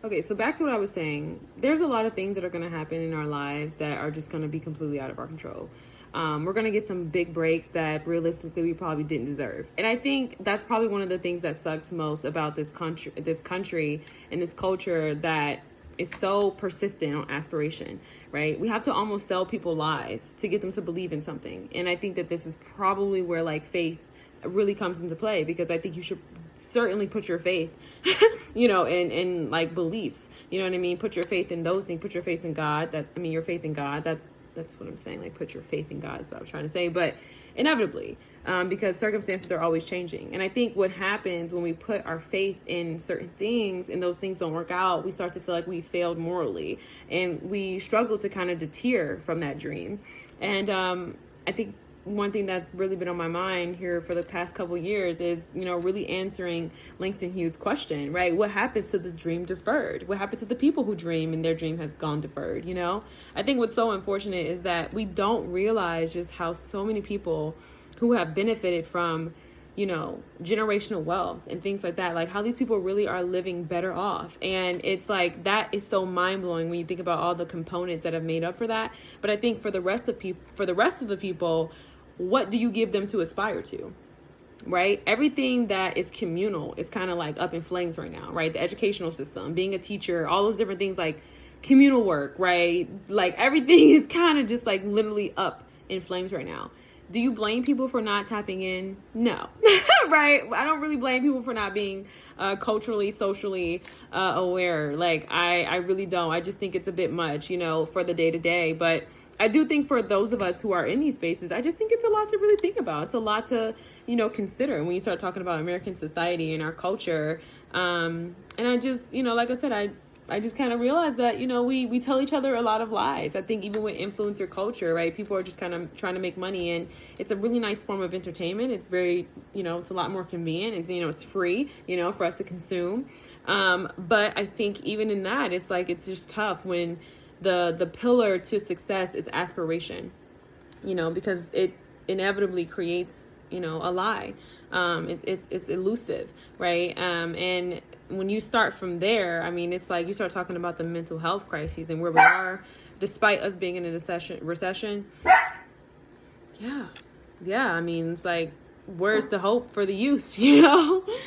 Okay, so back to what I was saying. There's a lot of things that are going to happen in our lives that are just going to be completely out of our control. We're going to get some big breaks that realistically we probably didn't deserve. And I think that's probably one of the things that sucks most about this country and this culture that is so persistent on aspiration, right? We have to almost sell people lies to get them to believe in something. And I think that this is probably where like faith really comes into play, because I think you should certainly put your faith, in like beliefs, you know what I mean? Put your faith in those things, put your faith in God. Your faith in God, that's what I'm saying. Like, put your faith in God is what I was trying to say. But inevitably, because circumstances are always changing. And I think what happens when we put our faith in certain things and those things don't work out, we start to feel like we failed morally and we struggle to kind of deter from that dream. And I think one thing that's really been on my mind here for the past couple years is, really answering Langston Hughes' question, right? What happens to the dream deferred? What happens to the people who dream and their dream has gone deferred, I think what's so unfortunate is that we don't realize just how so many people who have benefited from, generational wealth and things like that, like how these people really are living better off. And it's like, that is so mind blowing when you think about all the components that have made up for that. But I think for the rest of the people, what do you give them to aspire to, right? Everything that is communal is kind of like up in flames right now, right? The educational system, being a teacher, all those different things, like communal work, right? Like everything is kind of just like literally up in flames right now. Do you blame people for not tapping in? No, right? I don't really blame people for not being culturally, socially aware. Like I really don't. I just think it's a bit much, for the day to day. But I do think for those of us who are in these spaces, I just think it's a lot to really think about. It's a lot to, consider when you start talking about American society and our culture. And I just, like I said, I just kind of realized that, we tell each other a lot of lies. I think even with influencer culture, right, people are just kind of trying to make money, and it's a really nice form of entertainment. It's very, it's a lot more convenient. It's, it's free, for us to consume. But I think even in that, it's like, it's just tough when the pillar to success is aspiration, because it inevitably creates, a lie. It's elusive, right? And when you start from there, it's like you start talking about the mental health crises and where we are, despite us being in a recession. Yeah. It's like, where's the hope for the youth,